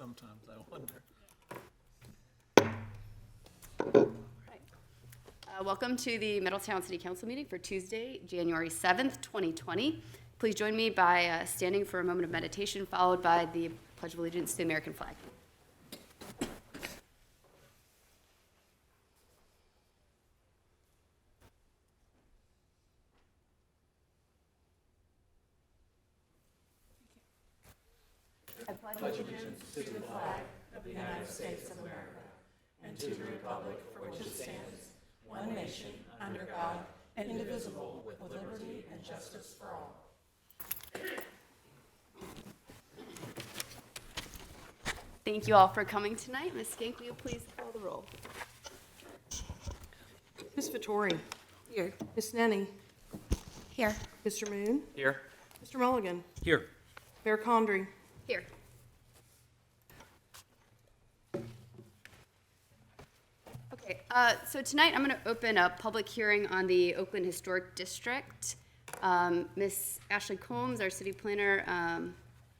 sometimes, I wonder. Welcome to the Middletown City Council meeting for Tuesday, January 7th, 2020. Please join me by standing for a moment of meditation, followed by the Pledge of Allegiance to the American flag. Thank you all for coming tonight. Ms. Skank, will you please call the roll? Ms. Vittori. Here. Ms. Nenny. Here. Mr. Moon. Here. Mr. Mulligan. Here. Mayor Condrey. Here. Okay, so tonight I'm going to open a public hearing on the Oakland Historic District. Ms. Ashley Combs, our city planner,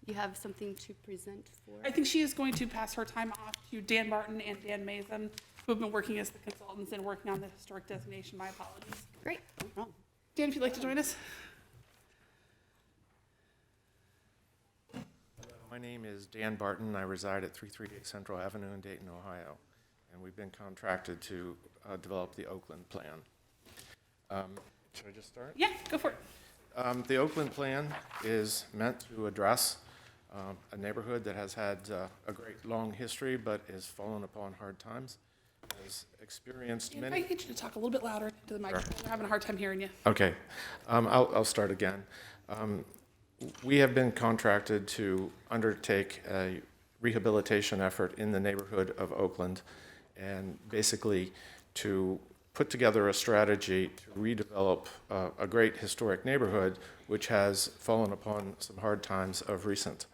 you have something to present for? I think she is going to pass her time off to Dan Barton and Dan Mason, who have been working as the consultants and working on the historic designation. My apologies. Great, no problem. Dan, if you'd like to join us. My name is Dan Barton. I reside at 338 Central Avenue in Dayton, Ohio, and we've been contracted to develop the Oakland Plan. Should I just start? Yeah, go for it. The Oakland Plan is meant to address a neighborhood that has had a great long history but has fallen upon hard times, has experienced Dan, if I many... could get you to talk a little bit louder into the microphone. We're having a hard time hearing you. Okay, I'll start again. We have been contracted to undertake a rehabilitation effort in the neighborhood of Oakland and basically to put together a strategy to redevelop a great historic neighborhood which has fallen upon some hard times of recent.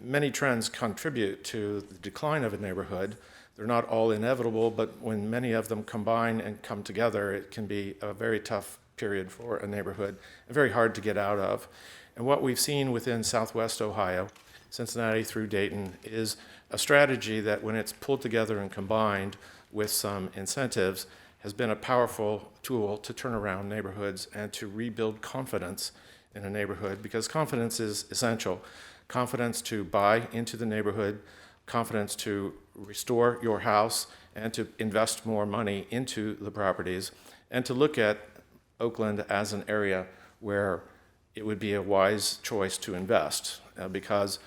Many trends contribute to the decline of a neighborhood. They're not all inevitable, but when many of them combine and come together, it can be a very tough period for a neighborhood and very hard to get out of. And what we've seen within Southwest Ohio, Cincinnati through Dayton, is a strategy that when it's pulled together and combined with some incentives has been a powerful tool to turn around neighborhoods and to rebuild confidence in a neighborhood, because confidence is essential. Confidence to buy into the neighborhood, confidence to restore your house and to invest more money into the properties, and to look at Oakland as an area where it would be a wise choice to invest because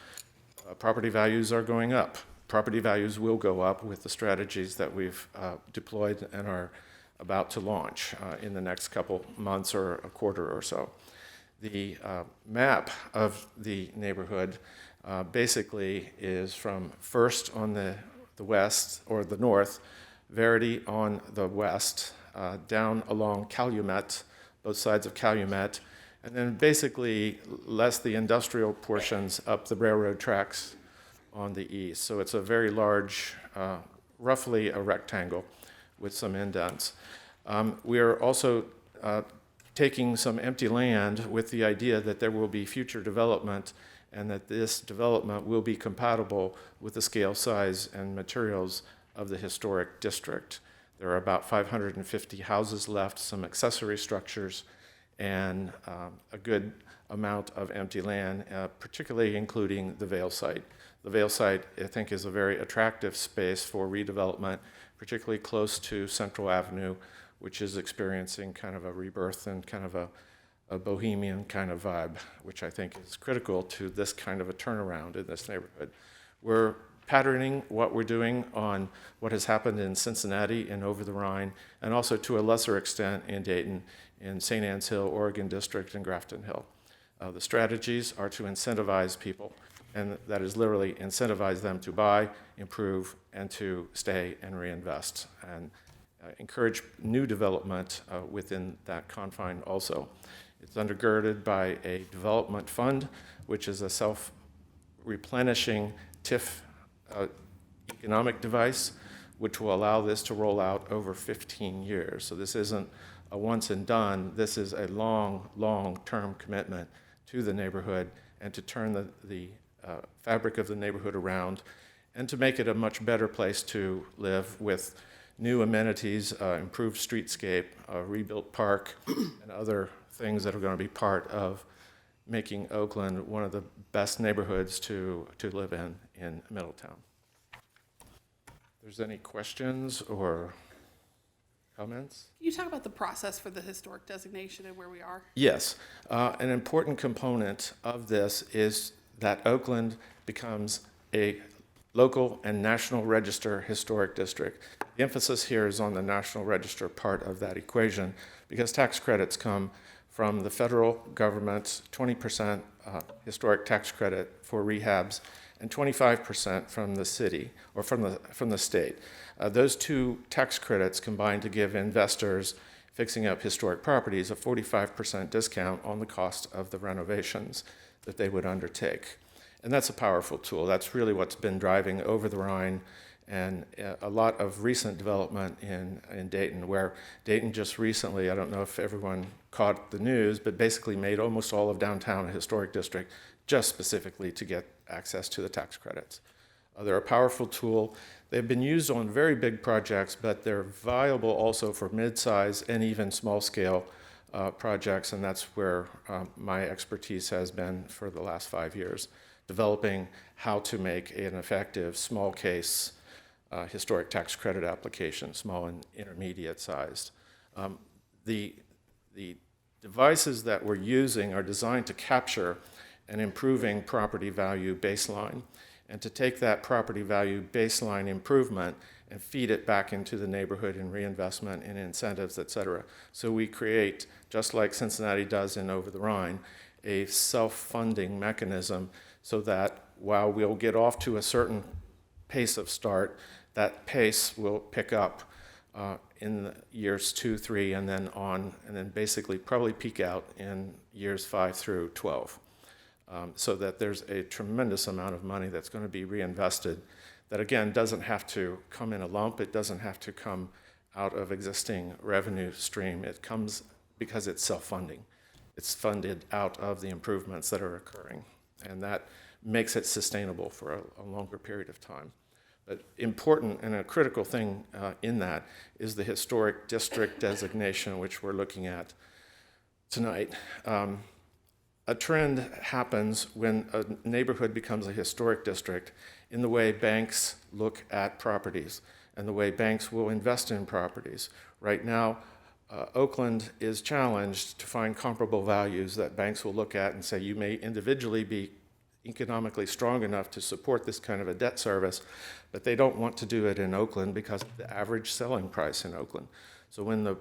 property values are going up. Property values will go up with the strategies that we've deployed and are about to launch in the next couple months or a quarter or so. The map of the neighborhood basically is from First on the west or the north, Verity on the west, down along Calumet, both sides of Calumet, and then basically less the industrial portions up the railroad tracks on the east. So it's a very large, roughly a rectangle with some indents. We are also taking some empty land with the idea that there will be future development and that this development will be compatible with the scale, size, and materials of the historic district. There are about 550 houses left, some accessory structures, and a good amount of empty land, particularly including the Vail site. The Vail site, I think, is a very attractive space for redevelopment, particularly close to Central Avenue, which is experiencing kind of a rebirth and kind of a bohemian kind of vibe, which I think is critical to this kind of a turnaround in this neighborhood. We're patterning what we're doing on what has happened in Cincinnati and over the Rhine, and also to a lesser extent in Dayton, in St. Anne's Hill, Oregon District, and Grafton Hill. The strategies are to incentivize people, and that is literally incentivize them to buy, improve, and to stay and reinvest, and encourage new development within that confine also. It's undergirded by a development fund, which is a self-replenishing TIF economic device, which will allow this to roll out over 15 years. So this isn't a once and done. This is a long, long-term commitment to the neighborhood and to turn the fabric of the neighborhood around, and to make it a much better place to live with new amenities, improved streetscape, a rebuilt park, and other things that are going to be part of making Oakland one of the best neighborhoods to live in Middletown. If there's any questions or comments? Can you talk about the process for the historic designation and where we are? Yes. An important component of this is that Oakland becomes a local and national register historic district. The emphasis here is on the national register part of that equation because tax credits come from the federal government's 20% historic tax credit for rehabs and 25% from the city or from the state. Those two tax credits combine to give investors fixing up historic properties a 45% discount on the cost of the renovations that they would undertake. And that's a powerful tool. That's really what's been driving Over the Rhine and a lot of recent development in Dayton, where Dayton just recently, I don't know if everyone caught the news, but basically made almost all of downtown a historic district just specifically to get access to the tax credits. They're a powerful tool. They've been used on very big projects, but they're viable also for mid-size and even small-scale projects, and that's where my expertise has been for the last 5 years, developing how to make an effective small case historic tax credit application, small and intermediate sized. The devices that we're using are designed to capture an improving property value baseline and to take that property value baseline improvement and feed it back into the neighborhood in reinvestment and incentives, et cetera. So we create, just like Cincinnati does in Over the Rhine, a self-funding mechanism so that while we'll get off to a certain pace of start, that pace will pick up in the years 2, 3, and then on, and then basically probably peak out in years 5 through 12. So that there's a tremendous amount of money that's going to be reinvested that, again, doesn't have to come in a lump. It doesn't have to come out of existing revenue stream. It comes because it's self-funding. It's funded out of the improvements that are occurring, and that makes it sustainable for a longer period of time. But important and a critical thing in that is the historic district designation, which we're looking at tonight. A trend happens when a neighborhood becomes a historic district in the way banks look at properties and the way banks will invest in properties. Right now, Oakland is challenged to find comparable values that banks will look at and say, you may individually be economically strong enough to support this kind of a debt service, but they don't want to do it in Oakland because of the average selling price in Oakland. So when the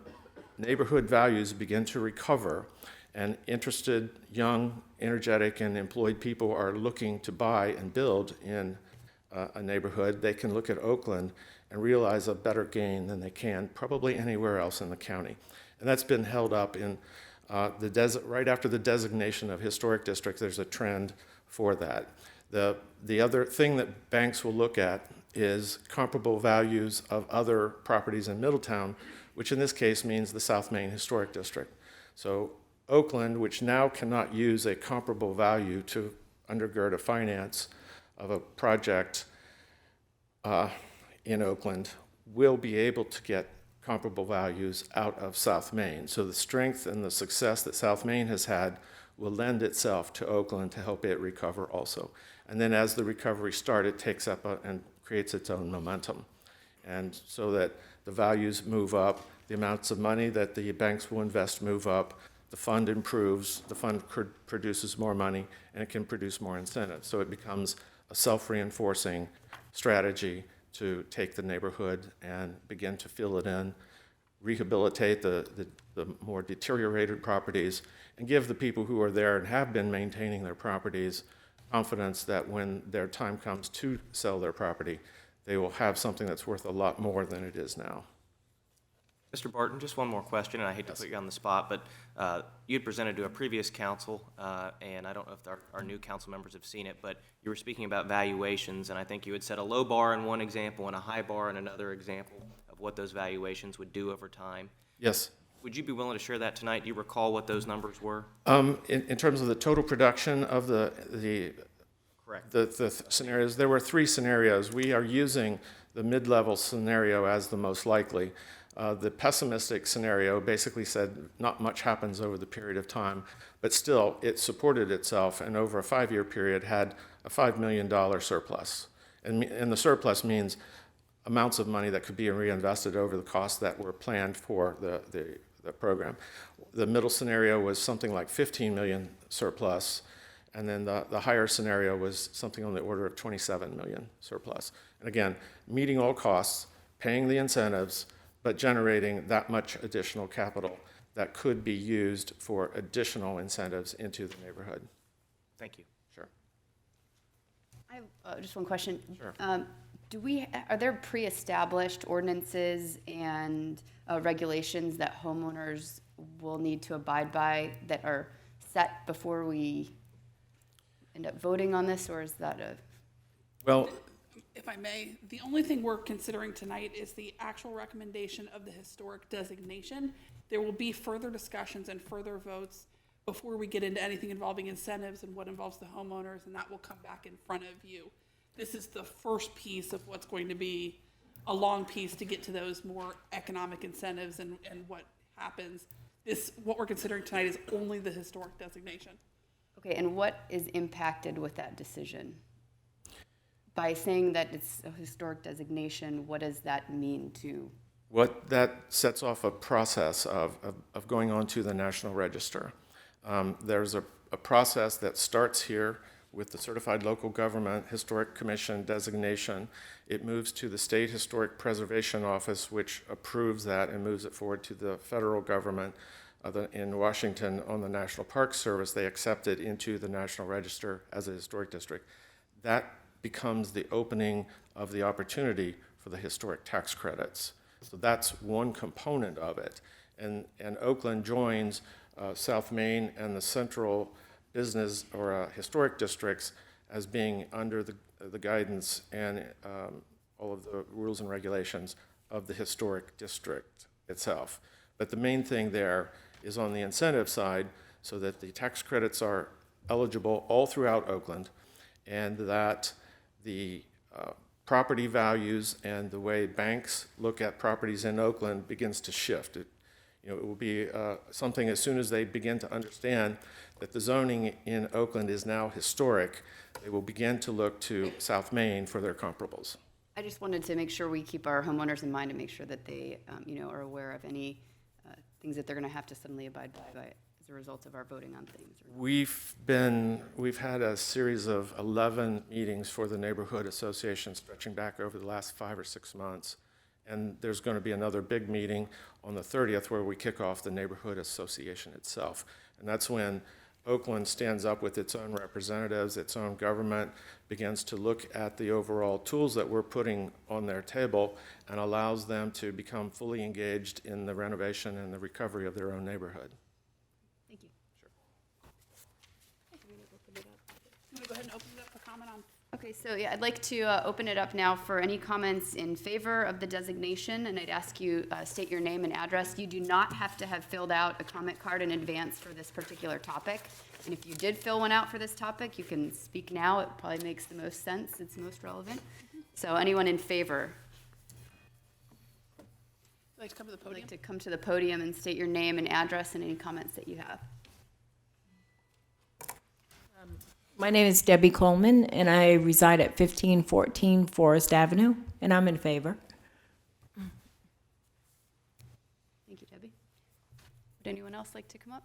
neighborhood values begin to recover and interested, young, energetic, and employed people are looking to buy and build in a neighborhood, they can look at Oakland and realize a better gain than they can probably anywhere else in the county. And that's been held up in right after the designation of historic districts. There's a trend for that. The other thing that banks will look at is comparable values of other properties in Middletown, which in this case means the South Main Historic District. So Oakland, which now cannot use a comparable value to undergird a finance of a project in Oakland, will be able to get comparable values out of South Main. So the strength and the success that South Main has had will lend itself to Oakland to help it recover also. And then as the recovery starts, it takes up and creates its own momentum. And so that the values move up, the amounts of money that the banks will invest move up, the fund improves, the fund produces more money, and it can produce more incentives. So it becomes a self-reinforcing strategy to take the neighborhood and begin to fill it in, rehabilitate the more deteriorated properties, and give the people who are there and have been maintaining their properties confidence that when their time comes to sell their property, they will have something that's worth a lot more than it is now. Mr. Barton, just one more question, and I hate to put you on the spot, but you had presented to a previous council, and I don't know if our new council members have seen it, but you were speaking about valuations, and I think you had set a low bar in one example and a high bar in another example of what those valuations would do over time. Yes. Would you be willing to share that tonight? Do you recall what those numbers were? In terms of the total production of the Correct. the scenarios. There were 3 scenarios. We are using the mid-level scenario as the most likely. The pessimistic scenario basically said not much happens over the period of time, but still it supported itself and over a 5-year period had a $5 million surplus. And the surplus means amounts of money that could be reinvested over the costs that were planned for the program. The middle scenario was something like 15 million surplus, and then the higher scenario was something on the order of 27 million surplus. And again, meeting all costs, paying the incentives, but generating that much additional capital that could be used for additional incentives into the neighborhood. Thank you. Sure. I have just one question. Sure. Are there pre-established ordinances and regulations that homeowners will need to abide by that are set before we end up voting on this, or is that a? Well, If I may, the only thing we're considering tonight is the actual recommendation of the historic designation. There will be further discussions and further votes before we get into anything involving incentives and what involves the homeowners, and that will come back in front of you. This is the first piece of what's going to be a long piece to get to those more economic incentives and what happens. What we're considering tonight is only the historic designation. Okay, and what is impacted with that decision? By saying that it's a historic designation, what does that mean to? what that sets off a process of going on to the National Register. There's a process that starts here with the Certified Local Government Historic Commission designation. It moves to the State Historic Preservation Office, which approves that and moves it forward to the federal government. In Washington, on the National Park Service, they accept it into the National Register as a historic district. That becomes the opening of the opportunity for the historic tax credits. So that's one component of it. And Oakland joins South Main and the central business or historic districts as being under the guidance and all of the rules and regulations of the historic district itself. But the main thing there is on the incentive side, so that the tax credits are eligible all throughout Oakland, and that the property values and the way banks look at properties in Oakland begins to shift. It will be something as soon as they begin to understand that the zoning in Oakland is now historic, they will begin to look to South Main for their comparables. I just wanted to make sure we keep our homeowners in mind and make sure that they, are aware of any things that they're going to have to suddenly abide by as a result of our voting on things. We've had a series of 11 meetings for the neighborhood association stretching back over the last 5 or 6 months. And there's going to be another big meeting on the 30th where we kick off the neighborhood association itself. And that's when Oakland stands up with its own representatives, its own government, begins to look at the overall tools that we're putting on their table and allows them to become fully engaged in the renovation and the recovery of their own neighborhood. Thank you. You want to go ahead and open it up for comment on? Okay, so I'd like to open it up now for any comments in favor of the designation, and I'd ask you state your name and address. You do not have to have filled out a comment card in advance for this particular topic, and if you did fill one out for this topic, you can speak now. It probably makes the most sense. It's most relevant. So anyone in favor? Would you like to come to the I'd podium? like to come to the podium and state your name and address and any comments that you have. My name is Debbie Coleman, and I reside at 1514 Forest Avenue, and I'm in favor. Thank you, Debbie. Would anyone else like to come up?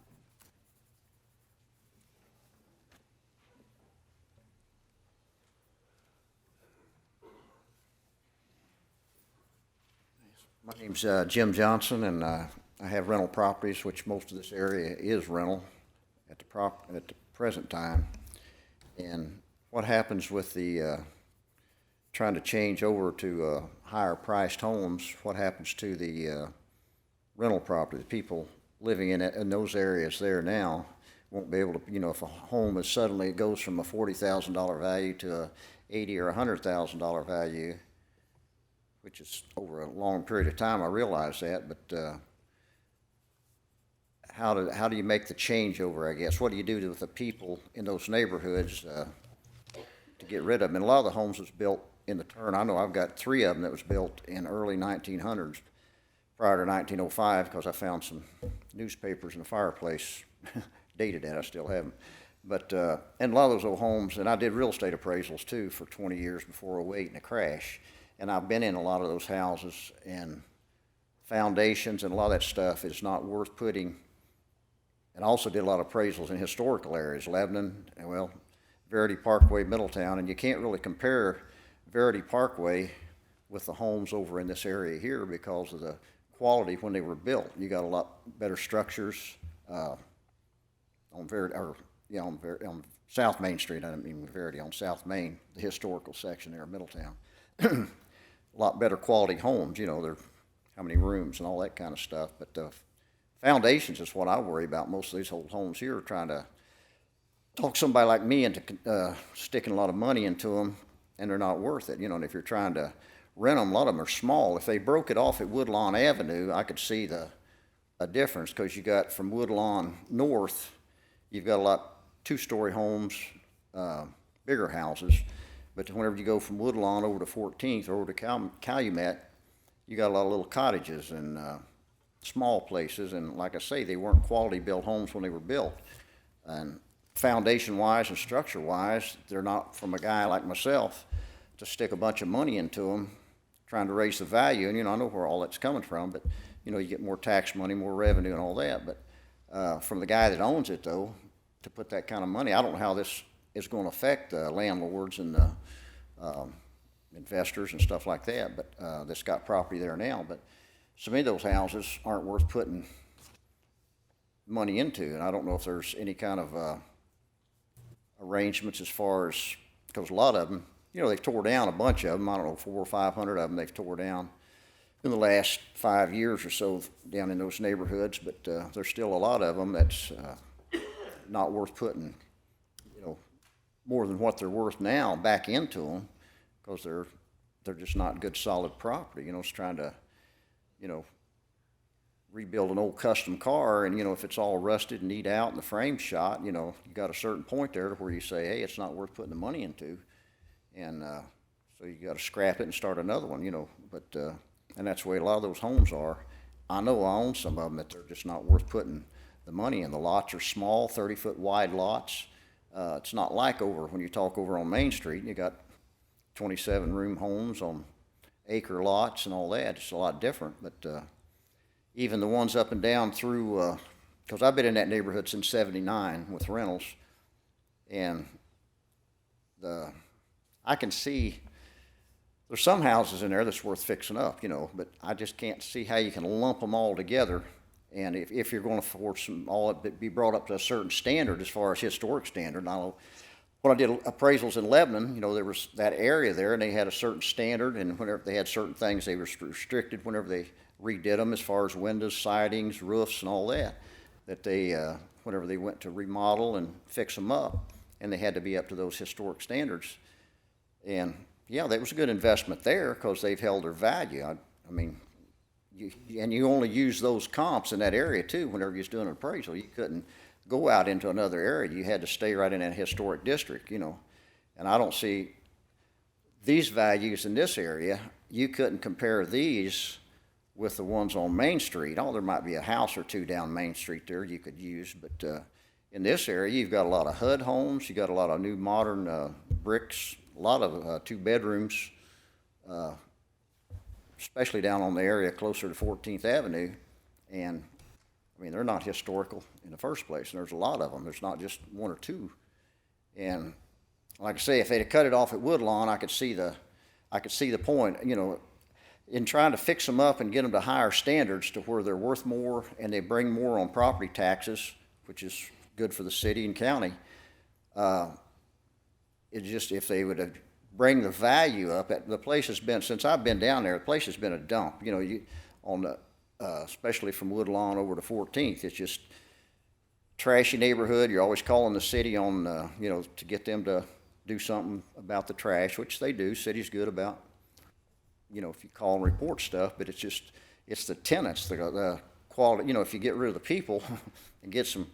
My name's Jim Johnson, and I have rental properties, which most of this area is rental at the present time. And what happens with the trying to change over to higher priced homes? What happens to the rental property? The people living in those areas there now won't be able to. If a home is suddenly goes from a $40,000 value to a $80,000 or $100,000 value, which is over a long period of time. I realize that, but how do you make the changeover, I guess? What do you do with the people in those neighborhoods to get rid of them. And a lot of the homes was built in the turn. I know I've got 3 of them that was built in early 1900s, prior to 1905, because I found some newspapers in the fireplace, dated that, I still have them. But, and a lot of those old homes, and I did real estate appraisals too for 20 years before '08 and the crash. And I've been in a lot of those houses, and foundations and a lot of that stuff is not worth putting. And I also did a lot of appraisals in historical areas, Lebanon, and well, Verity Parkway, Middletown, and you can't really compare Verity Parkway with the homes over in this area here because of the quality when they were built. You got a lot better structures on Verity, or yeah, on South Main Street. I didn't mean Verity, on South Main, the historical section there of Middletown. A lot better quality homes. You know, they're how many rooms and all that kind of stuff. But foundations is what I worry about. Most of these old homes here are trying to talk somebody like me into sticking a lot of money into them, and they're not worth it. You know, and if you're trying to rent them, a lot of them are small. If they broke it off at Woodlawn Avenue, I could see a difference, because you got from Woodlawn north, you've got a lot 2-story homes, bigger houses. But whenever you go from Woodlawn over to 14th or over to Calumet, you got a lot of little cottages and small places. And like I say, they weren't quality built homes when they were built. And foundation-wise and structure-wise, they're not from a guy like myself to stick a bunch of money into them, trying to raise the value. And, you know, I know where all that's coming from, but, you know, you get more tax money, more revenue and all that. But from the guy that owns it, though, to put that kind of money, I don't know how this is going to affect the landlords and the investors and stuff like that, but that's got property there now. But so many of those houses aren't worth putting money into, and I don't know if there's any kind of arrangements as far as, because a lot of them, you know, they've tore down a bunch of them. I don't know, 400 or 500 of them they've tore down in the last 5 years or so down in those neighborhoods, but there's still a lot of them that's not worth putting, you know, more than what they're worth now back into them, because they're just not good solid property. You know, it's trying to, you know, rebuild an old custom car, and, you know, if it's all rusted and need out and the frame shot, you know, you got a certain point there to where you say, hey, it's not worth putting the money into, and so you got to scrap it and start another one, you know. But and that's the way a lot of those homes are. I know I own some of them that they're just not worth putting the money in. The lots are small, 30-foot wide lots. It's not like over when you talk over on Main Street, you got 27-room homes on acre lots and all that. It's a lot different. But even the ones up and down through, because I've been in that neighborhood since '79 with rentals, and I can see there's some houses in there that's worth fixing up, you know, but I just can't see how you can lump them all together. And if you're going to force them all to be brought up to a certain standard as far as historic standard, I know when I did appraisals in Lebanon, you know, there was that area there, and they had a certain standard, and whenever they had certain things, they were restricted whenever they redid them as far as windows, sidings, roofs, and all that, that they, whenever they went to remodel and fix them up, and they had to be up to those historic standards. And yeah, that was a good investment there because they've held their value. I mean, you only use those comps in that area too whenever you was doing an appraisal. You couldn't go out into another area. You had to stay right in that historic district, you know. And I don't see these values in this area. You couldn't compare these with the ones on Main Street. Oh, there might be a house or two down Main Street there you could use, but in this area, you've got a lot of HUD homes. You got a lot of new modern bricks, a lot of 2 bedrooms, especially down on the area closer to 14th Avenue. And I mean, they're not historical in the first place, and there's a lot of them. There's not just 1 or 2. And like I say, if they'd have cut it off at Woodlawn, I could see the point, you know, in trying to fix them up and get them to higher standards to where they're worth more and they bring more on property taxes, which is good for the city and county. It's just if they would have bring the value up. The place has been, since I've been down there, the place has been a dump. You know, especially from Woodlawn over to 14th, it's just trashy neighborhood. You're always calling the city on, you know, to get them to do something about the trash, which they do. City's good about, you know, if you call and report stuff, but it's the tenants, the quality, you know, if you get rid of the people and get some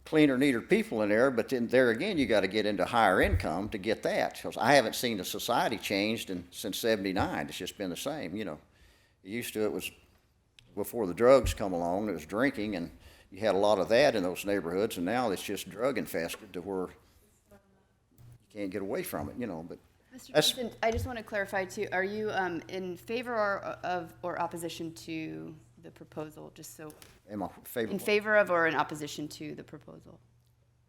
cleaner, neater people in there, but then there again, you gotta get into higher income to get that. 'Cause I haven't seen the society changed since '79. It's just been the same, you know. Used to, it was before the drugs come along, it was drinking, and you had a lot of that in those neighborhoods, and now it's just drug infested to where you can't get away from it, you know, but Mr. that's, Johnson, I just want to clarify too, are you in favor or opposition to the proposal, just so, am I in favor of or in opposition to the proposal?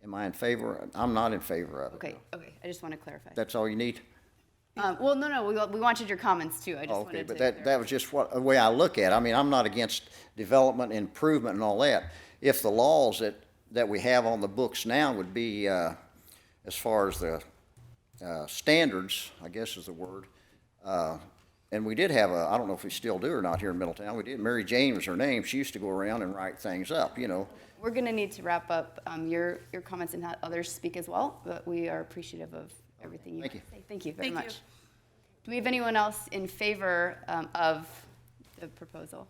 Am I in favor? I'm not in favor of it. Okay, I just want to clarify. That's all you need? Well, no, we wanted your comments too, I just Okay, wanted to. but that was just the way I look at it. I mean, I'm not against development, improvement and all that. If the laws that we have on the books now would be, as far as the, standards, I guess is the word, and we did have I don't know if we still do or not here in Middletown, we did, Mary Jane was her name, she used to go around and write things up, you know. We're going to need to wrap up your comments and have others speak as well, but we are appreciative of everything you have Thank to say. Thank you very Thank you. much. Do we have anyone else in favor of the proposal?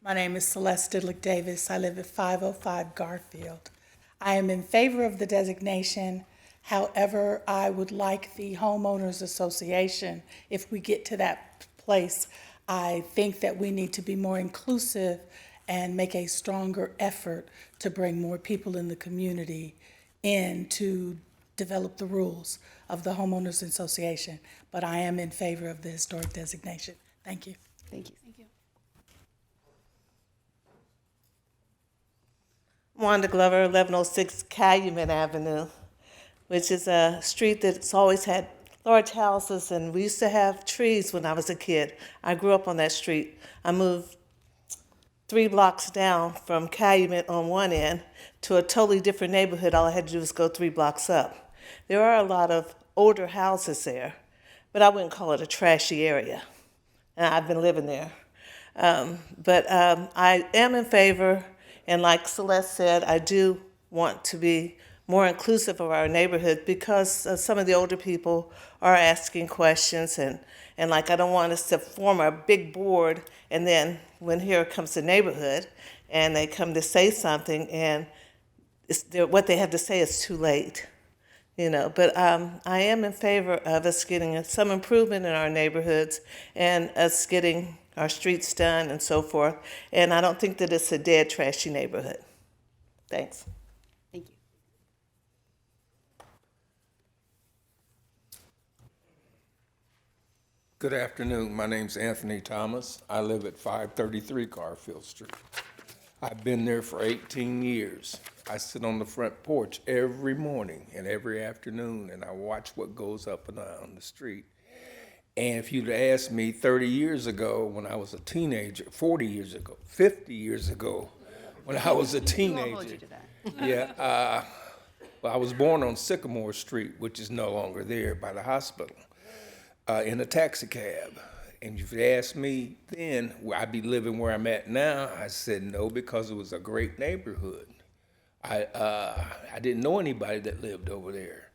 My name is Celeste Didlick Davis. I live at 505 Garfield. I am in favor of the designation. However, I would like the homeowners association, if we get to that place, I think that we need to be more inclusive and make a stronger effort to bring more people in the community in to develop the rules of the homeowners association. But I am in favor of the historic designation. Thank you. Thank you. Thank you. Wanda Glover, 1106 Calumet Avenue, which is a street that's always had large houses, and we used to have trees when I was a kid. I grew up on that street. I moved 3 blocks down from Calumet on one end to a totally different neighborhood. All I had to do was go 3 blocks up. There are a lot of older houses there, but I wouldn't call it a trashy area. And I've been living there. But I am in favor, and like Celeste said, I do want to be more inclusive of our neighborhood because some of the older people are asking questions, and like I don't want us to form a big board, and then when here comes the neighborhood and they come to say something and what they have to say is too late. You know, but I am in favor of us getting some improvement in our neighborhoods and us getting our streets done and so forth. And I don't think that it's a dead, trashy neighborhood. Thanks. Thank you. Good afternoon. My name's Anthony Thomas. I live at 533 Garfield Street. I've been there for 18 years. I sit on the front porch every morning and every afternoon, and I watch what goes up and down the street. And if you'd asked me 30 years ago when I was a teenager, 40 years ago, 50 years ago, when I was a We won't hold teenager. you to that. Yeah, well, I was born on Sycamore Street, which is no longer there by the hospital, in a taxi cab. And if you asked me then, would I be living where I'm at now? I said no, because it was a great neighborhood. I didn't know anybody that lived over there.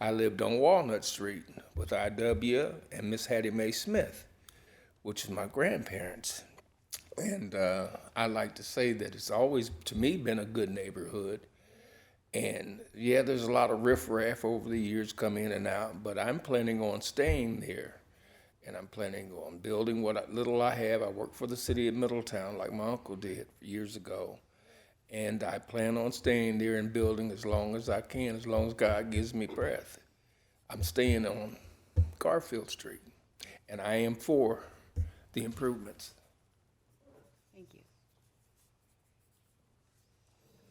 I lived on Walnut Street with IW and Miss Hattie Mae Smith, which is my grandparents. And I like to say that it's always, to me, been a good neighborhood. And yeah, there's a lot of riffraff over the years come in and out, but I'm planning on staying there. And I'm planning on building what little I have. I work for the city of Middletown like my uncle did years ago. And I plan on staying there and building as long as I can, as long as God gives me breath. I'm staying on Garfield Street, and I am for the improvements. Thank you.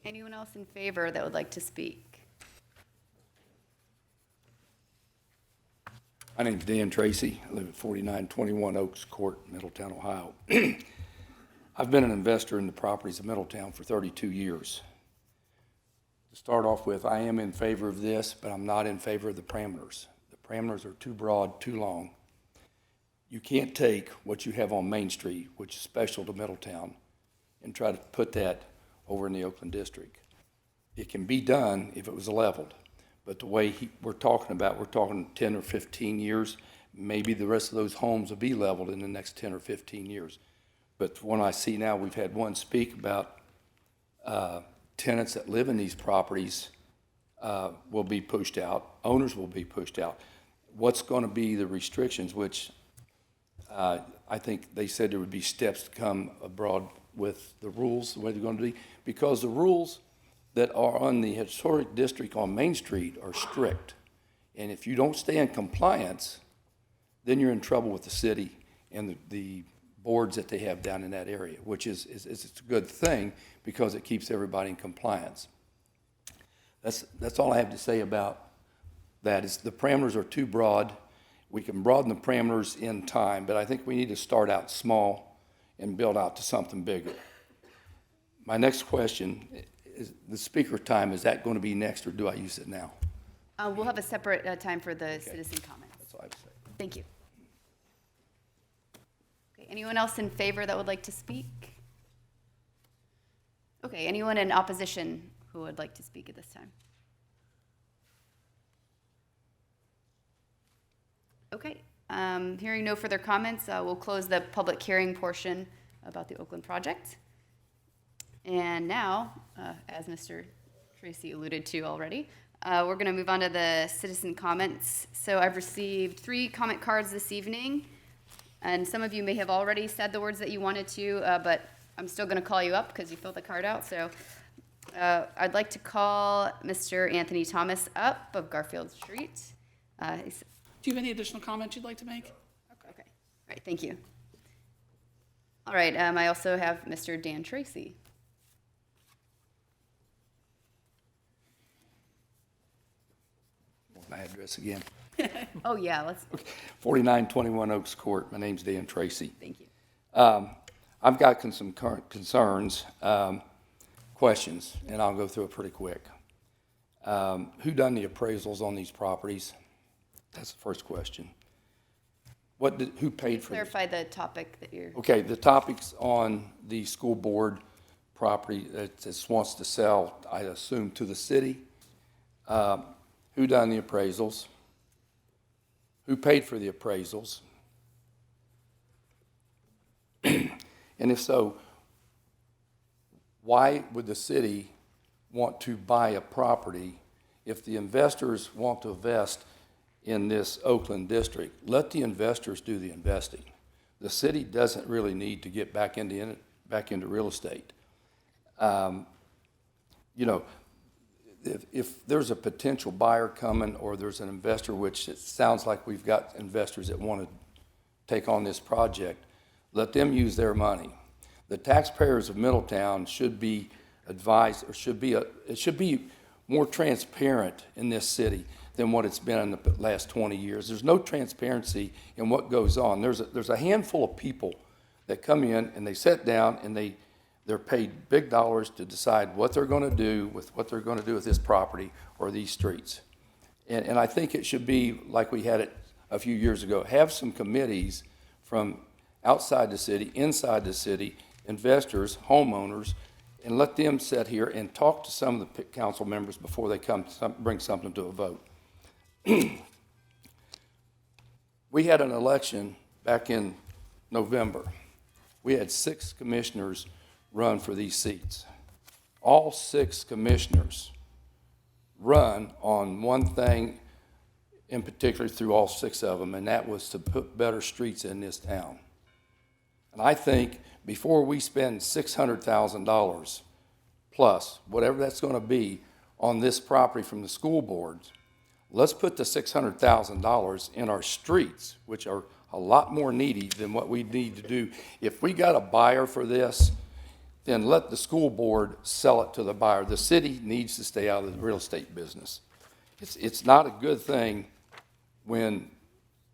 Anyone else in favor that would like to speak? My name's Dan Tracy. I live at 4921 Oaks Court, Middletown, Ohio. I've been an investor in the properties of Middletown for 32 years. To start off with, I am in favor of this, but I'm not in favor of the parameters. The parameters are too broad, too long. You can't take what you have on Main Street, which is special to Middletown, and try to put that over in the Oakland District. It can be done if it was leveled. But the way we're talking 10 or 15 years, maybe the rest of those homes will be leveled in the next 10 or 15 years. But when I see now, we've had one speak about tenants that live in these properties will be pushed out, owners will be pushed out. What's going to be the restrictions, which I think they said there would be steps to come abroad with the rules, the way they're going to be, because the rules that are on the historic district on Main Street are strict. And if you don't stay in compliance, then you're in trouble with the city and the boards that they have down in that area, which is it's a good thing because it keeps everybody in compliance. That's all I have to say about that. Is the parameters are too broad. We can broaden the parameters in time, but I think we need to start out small and build out to something bigger. My next question is the speaker time. Is that going to be next, or do I use it now? We'll have a separate time for the citizen comments. That's all I have to say. Thank you. Okay, anyone else in favor that would like to speak? Okay, anyone in opposition who would like to speak at this time? Okay, hearing no further comments, we'll close the public hearing portion about the Oakland project. And now, as Mr. Tracy alluded to already, we're going to move on to the citizen comments. So I've received 3 comment cards this evening, and some of you may have already said the words that you wanted to, but I'm still going to call you up because you filled the card out. So I'd like to call Mr. Anthony Thomas up of Garfield Street. Do you have any additional comments you'd like to make? Okay, all right, thank you. All right, I also have Mr. Dan Tracy. My address again. Oh, yeah, let's, 4921 Oaks Court. My name's Dan Tracy. thank you. I've got some current concerns, questions, and I'll go through it pretty quick. Who done the appraisals on these properties? That's the first question. Who paid for this? Clarify the topic that you're, Okay, the topics on the school board property that this wants to sell, I assume, to the city. Who done the appraisals? Who paid for the appraisals? And if so, why would the city want to buy a property if the investors want to invest in this Oakland district? Let the investors do the investing. The city doesn't really need to get back into real estate. You know, if there's a potential buyer coming or there's an investor, which it sounds like we've got investors that want to take on this project, let them use their money. The taxpayers of Middletown should be advised, or it should be more transparent in this city than what it's been in the last 20 years. There's no transparency in what goes on. There's a handful of people that come in and they sit down and they're paid big dollars to decide what they're going to do with this property or these streets. And I think it should be like we had it a few years ago. Have some committees from outside the city, inside the city, investors, homeowners, and let them sit here and talk to some of the council members before they bring something to a vote. We had an election back in November. We had 6 commissioners run for these seats. All 6 commissioners run on one thing in particular through all 6 of them, and that was to put better streets in this town. And I think before we spend $600,000 plus, whatever that's going to be, on this property from the school boards, let's put the $600,000 in our streets, which are a lot more needy than what we need to do. If we got a buyer for this, then let the school board sell it to the buyer. The city needs to stay out of the real estate business. It's not a good thing when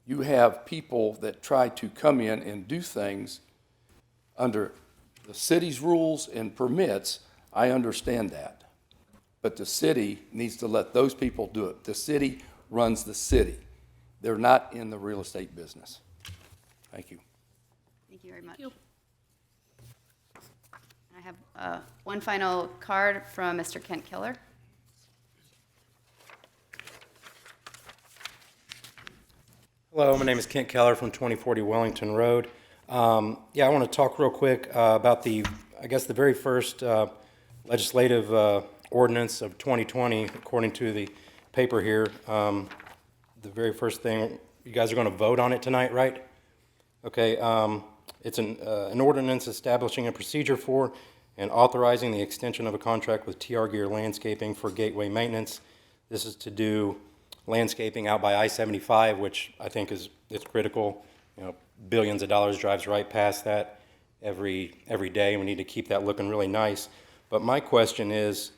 you have people that try to come in and do things under the city's rules and permits. I understand that. But the city needs to let those people do it. The city runs the city. They're not in the real estate business. Thank you. thank you very much. you. I have one final card from Mr. Kent Keller. Hello, my name is Kent Keller from 2040 Wellington Road. I want to talk real quick about the very first legislative ordinance of 2020, according to the paper here. The very first thing, you guys are going to vote on it tonight, right? Okay, it's an ordinance establishing a procedure for and authorizing the extension of a contract with TR Gear Landscaping for gateway maintenance. This is to do landscaping out by I-75, which I think it's critical. You know, billions of dollars drives right past that every day. We need to keep that looking really nice. But my question is,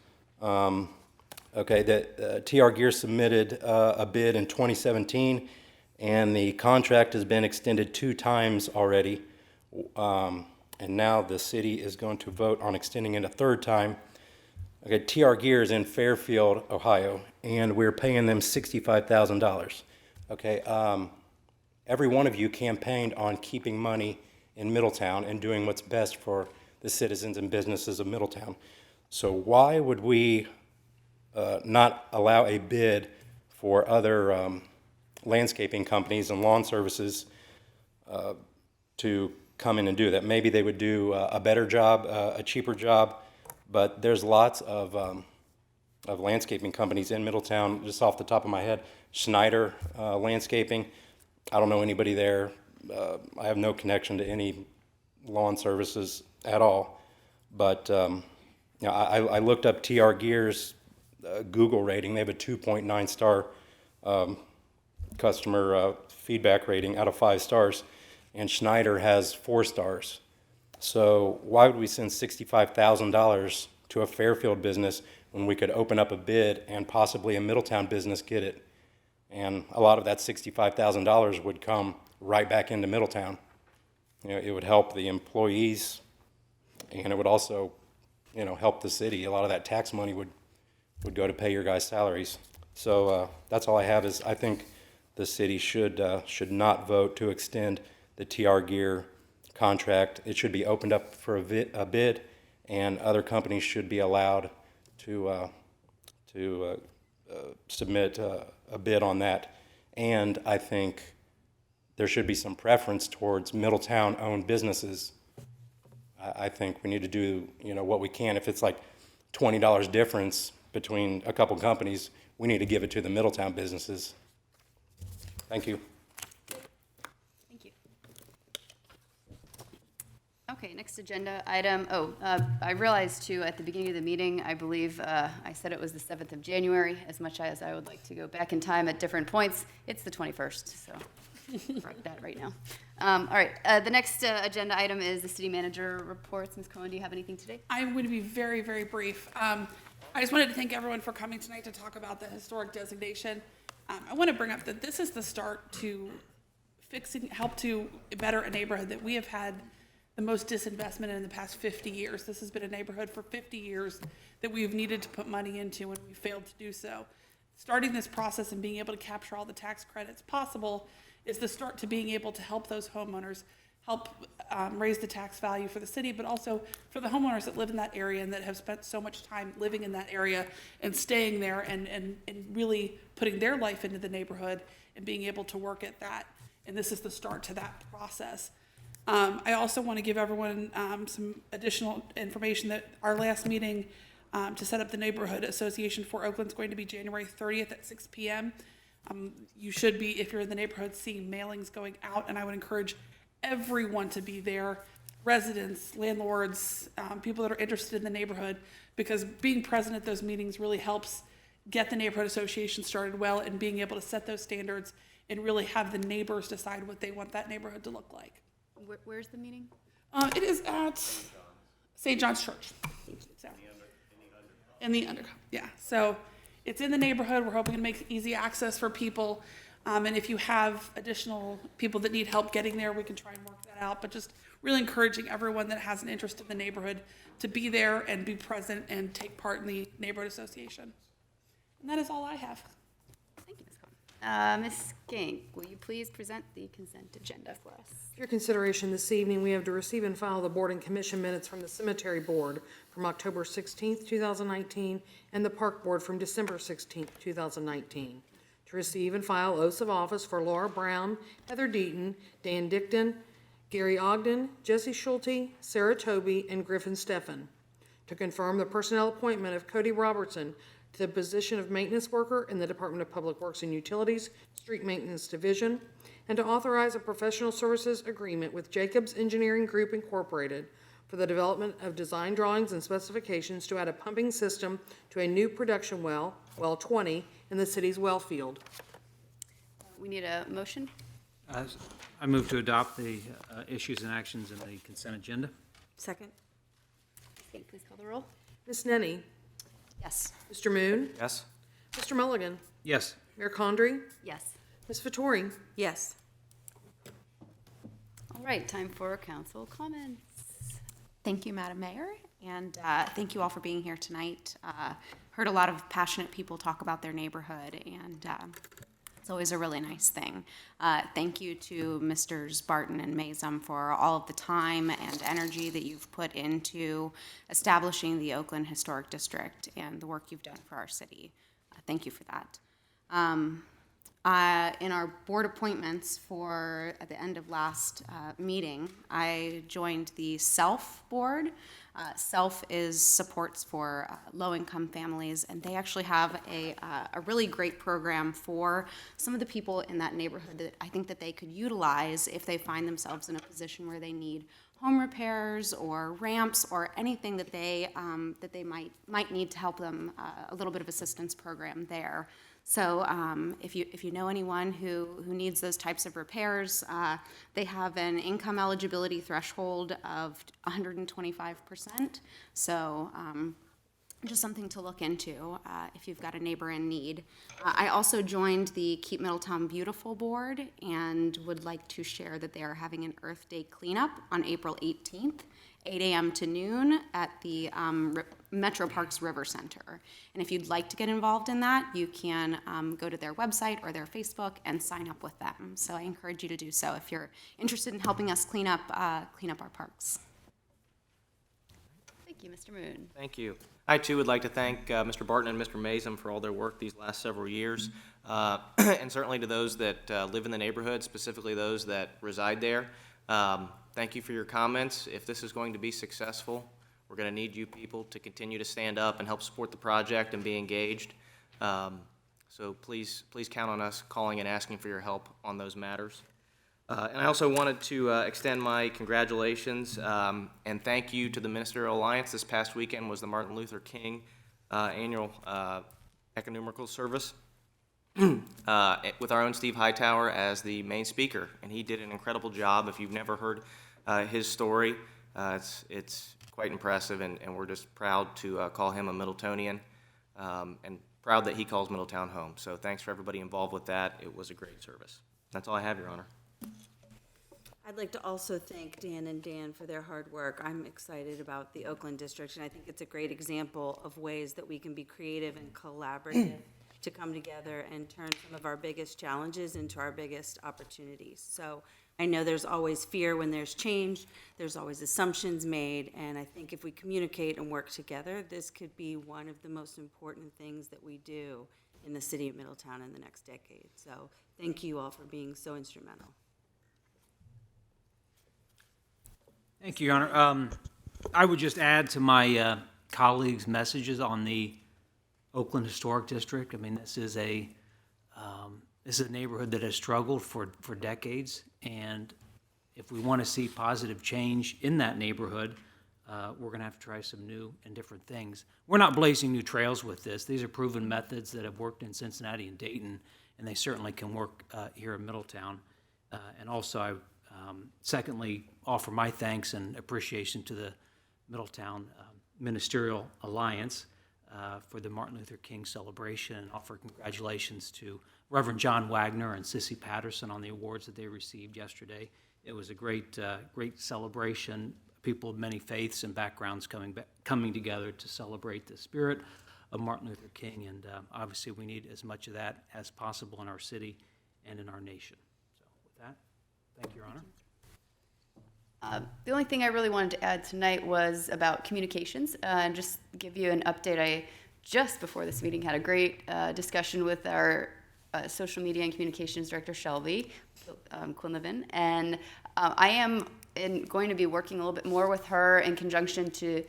okay, that TR Gear submitted a bid in 2017, and the contract has been extended 2 times already. And now the city is going to vote on extending it a 3rd time. Okay, TR Gear is in Fairfield, Ohio, and we're paying them $65,000. Okay, every one of you campaigned on keeping money in Middletown and doing what's best for the citizens and businesses of Middletown. So why would we not allow a bid for other landscaping companies and lawn services to come in and do that? Maybe they would do a better job, a cheaper job, but there's lots of landscaping companies in Middletown. Just off the top of my head, Schneider Landscaping. I don't know anybody there. I have no connection to any lawn services at all. But you know, I looked up TR Gear's Google rating. They have a 2.9 star customer feedback rating out of 5 stars, and Schneider has 4 stars. So why would we send $65,000 to a Fairfield business when we could open up a bid and possibly a Middletown business get it? And a lot of that $65,000 would come right back into Middletown. You know, it would help the employees, and it would also, you know, help the city. A lot of that tax money would go to pay your guys' salaries. So that's all I have. Is I think the city should not vote to extend the TR Gear contract. It should be opened up for a bid, and other companies should be allowed to submit a bid on that. And I think there should be some preference towards Middletown-owned businesses. I think we need to do, you know, what we can. If it's like $20 difference between a couple companies, we need to give it to the Middletown businesses. Thank you. Thank you. Okay, next agenda item. I realized too at the beginning of the meeting, I believe I said it was the 7th of January. As much as I would like to go back in time at different points, it's the 21st, so write that right now. All right, the next agenda item is the city manager reports. Ms. Cohen, do you have anything today? I'm going to be very, very brief. I just wanted to thank everyone for coming tonight to talk about the historic designation. I want to bring up that this is the start to help to better a neighborhood that we have had the most disinvestment in the past 50 years. This has been a neighborhood for 50 years that we've needed to put money into, and we failed to do so. Starting this process and being able to capture all the tax credits possible is the start to being able to help those homeowners, help raise the tax value for the city, but also for the homeowners that live in that area and that have spent so much time living in that area and staying there and really putting their life into the neighborhood and being able to work at that. And this is the start to that process. I also want to give everyone some additional information that our last meeting to set up the Neighborhood Association for Oakland is going to be January 30th at 6 p.m. You should be, if you're in the neighborhood, seeing mailings going out, and I would encourage everyone to be there, residents, landlords, people that are interested in the neighborhood, because being present at those meetings really helps get the Neighborhood Association started well and being able to set those standards and really have the neighbors decide what they want that neighborhood to look like. Where's the meeting? It is at St. John's Church. So, in the undercom, yeah. So it's in the neighborhood. We're hoping to make easy access for people. And if you have additional people that need help getting there, we can try and work that out. But just really encouraging everyone that has an interest in the neighborhood to be there and be present and take part in the Neighborhood Association. And that is all I have. Thank you, Ms. Cohen. Ms. Skink, will you please present the consent agenda for us? For your consideration this evening, we have to receive and file the board and commission minutes from the Cemetery Board from October 16th, 2019, and the Park Board from December 16th, 2019. To receive and file oaths of office for Laura Brown, Heather Deaton, Dan Dickton, Gary Ogden, Jesse Schulte, Sarah Toby, and Griffin Steffen. to confirm the personnel appointment of Cody Robertson to the position of maintenance worker in the Department of Public Works and Utilities, Street Maintenance Division, and to authorize a professional services agreement with Jacobs Engineering Group Incorporated for the development of design drawings and specifications to add a pumping system to a new production well, well 20, in the city's well field. We need a motion. I move to adopt the issues and actions in the consent agenda. Second? Okay, please call the roll. Ms. Nenny. Yes. Mr. Moon. Yes? Mr. Mulligan. Yes. Mayor Condrey. Yes. Ms. Vettori. Yes. All right, time for council comments. Thank you, Madam Mayor, and thank you all for being here tonight. Heard a lot of passionate people talk about their neighborhood, and it's always a really nice thing. Thank you to Misters Barton and Mazum for all of the time and energy that you've put into establishing the Oakland Historic District and the work you've done for our city. Thank you for that. In our board appointments for at the end of last meeting, I joined the SELF board. SELF is supports for low-income families, and they actually have a really great program for some of the people in that neighborhood that I think that they could utilize if they find themselves in a position where they need home repairs or ramps or anything that they might need to help them. A little bit of assistance program there. So if you know anyone who needs those types of repairs, they have an income eligibility threshold of 125%. So just something to look into if you've got a neighbor in need. I also joined the Keep Middletown Beautiful board and would like to share that they are having an Earth Day cleanup on April 18th. 8 a.m. to noon at the Metro Parks River Center. And if you'd like to get involved in that, you can go to their website or their Facebook and sign up with them. So I encourage you to do so if you're interested in helping us clean up our parks. Thank you, Mr. Moon. Thank you. I, too, would like to thank Mr. Barton and Mr. Mazum for all their work these last several years, and certainly to those that live in the neighborhood, specifically those that reside there. Thank you for your comments. If this is going to be successful, we're going to need you people to continue to stand up and help support the project and be engaged. So please count on us calling and asking for your help on those matters. And I also wanted to extend my congratulations and thank you to the Ministerial Alliance. This past weekend was the Martin Luther King annual ecumenical service. With our own Steve Hightower as the main speaker, and he did an incredible job. If you've never heard his story, it's quite impressive, and we're just proud to call him a Middletonian, and proud that he calls Middletown home. So thanks for everybody involved with that. It was a great service. That's all I have, Your Honor. I'd like to also thank Dan and Dan for their hard work. I'm excited about the Oakland District, and I think it's a great example of ways that we can be creative and collaborative to come together and turn some of our biggest challenges into our biggest opportunities. So I know there's always fear when there's change, there's always assumptions made, and I think if we communicate and work together, this could be one of the most important things that we do in the city of Middletown in the next decade. So thank you all for being so instrumental. Thank you, Your Honor. I would just add to my colleagues' messages on the Oakland Historic District. I mean, this is a neighborhood that has struggled for decades, and if we want to see positive change in that neighborhood, we're going to have to try some new and different things. We're not blazing new trails with this. These are proven methods that have worked in Cincinnati and Dayton, and they certainly can work here in Middletown. And also, I secondly offer my thanks and appreciation to the Middletown Ministerial Alliance for the Martin Luther King celebration, and offer congratulations to Reverend John Wagner and Sissy Patterson on the awards that they received yesterday. It was a great celebration. People of many faiths and backgrounds coming together to celebrate the spirit of Martin Luther King, and obviously we need as much of that as possible in our city and in our nation. So with that, thank you, Your Honor. The only thing I really wanted to add tonight was about communications, and just give you an update. I just before this meeting had a great discussion with our social media and communications director, Shelby Quinlivan, and I am going to be working a little bit more with her in conjunction to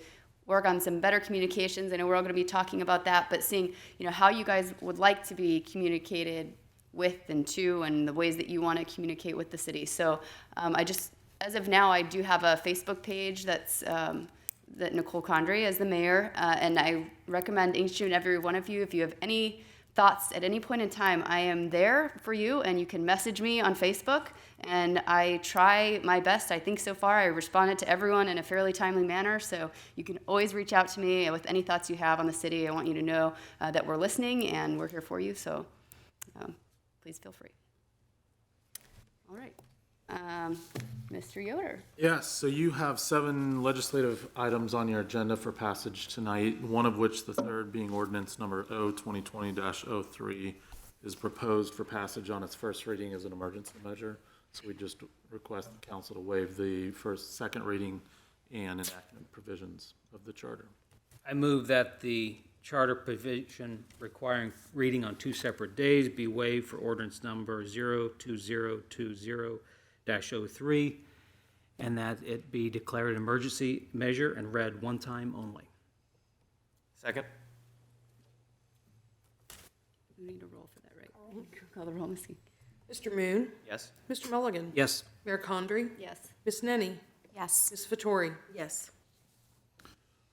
work on some better communications. I know we're all going to be talking about that, but seeing, how you guys would like to be communicated with and to, and the ways that you want to communicate with the city. So as of now, I do have a Facebook page that's that Nicole Condrey is the mayor, and I recommend each and every one of you, if you have any thoughts at any point in time, I am there for you, and you can message me on Facebook, and I try my best. I think so far I responded to everyone in a fairly timely manner, so you can always reach out to me with any thoughts you have on the city. I want you to know that we're listening and we're here for you, so please feel free. All right. Mr. Yoder. Yes, so you have 7 legislative items on your agenda for passage tonight, one of which, the third being ordinance number O-2020-03, is proposed for passage on its first reading as an emergency measure. So we just request the council to waive the second reading and enactment provisions of the charter. I move that the charter provision requiring reading on 2 separate days be waived for ordinance number 02020-03, and that it be declared an emergency measure and read one time only. Second? We need a roll for that, right? Call the roll, Missy. Mr. Moon? Yes. Mr. Mulligan? Yes. Mayor Condrey? Yes. Ms. Nenny? Yes. Ms. Vettori? Yes.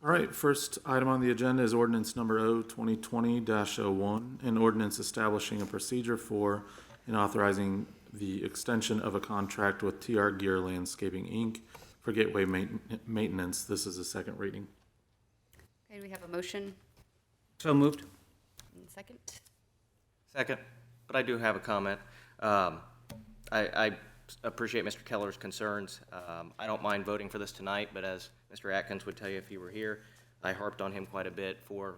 All right, first item on the agenda is ordinance number O-2020-01, an ordinance establishing a procedure for and authorizing the extension of a contract with TR Gear Landscaping, Inc. for gateway maintenance. This is a second reading. Okay, we have a motion So moved. and second. Second, but I do have a comment. I appreciate Mr. Keller's concerns. I don't mind voting for this tonight, but as Mr. Atkins would tell you if he were here, I harped on him quite a bit for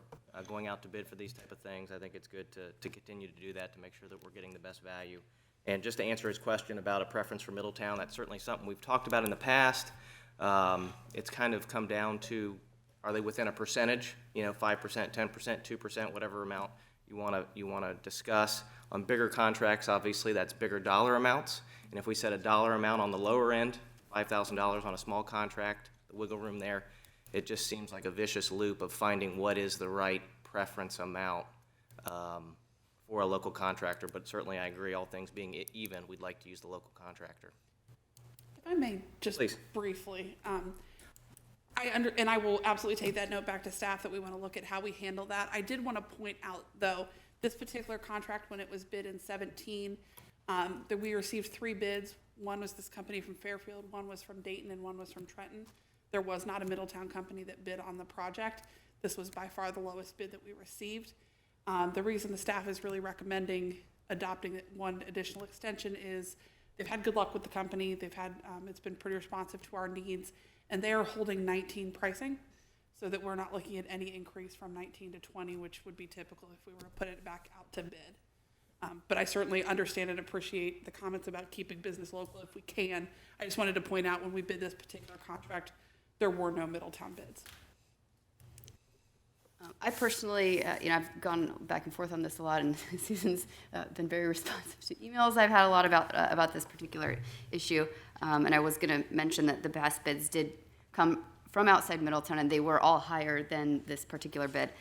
going out to bid for these type of things. I think it's good to continue to do that to make sure that we're getting the best value. And just to answer his question about a preference for Middletown, that's certainly something we've talked about in the past. It's kind of come down to, are they within a percentage, 5%, 10%, 2%, whatever amount you want to discuss. On bigger contracts, obviously, that's bigger dollar amounts. And if we set a dollar amount on the lower end, $5,000 on a small contract, the wiggle room there, it just seems like a vicious loop of finding what is the right preference amount for a local contractor. But certainly I agree, all things being even, we'd like to use the local contractor. If I may, just Please. briefly, and I will absolutely take that note back to staff that we want to look at how we handle that. I did want to point out, though, this particular contract, when it was bid in 17, that we received 3 bids. One was this company from Fairfield, one was from Dayton, and one was from Trenton. There was not a Middletown company that bid on the project. This was by far the lowest bid that we received. The reason the staff is really recommending adopting one additional extension is they've had good luck with the company. They've had, it's been pretty responsive to our needs, and they are holding 19 pricing, so that we're not looking at any increase from 19 to 20, which would be typical if we were to put it back out to bid. But I certainly understand and appreciate the comments about keeping business local if we can. I just wanted to point out when we bid this particular contract, there were no Middletown bids. I personally, I've gone back and forth on this a lot, and Susan's been very responsive to emails I've had a lot about this particular issue. And I was going to mention that the best bids did come from outside Middletown, and they were all higher than this particular bid.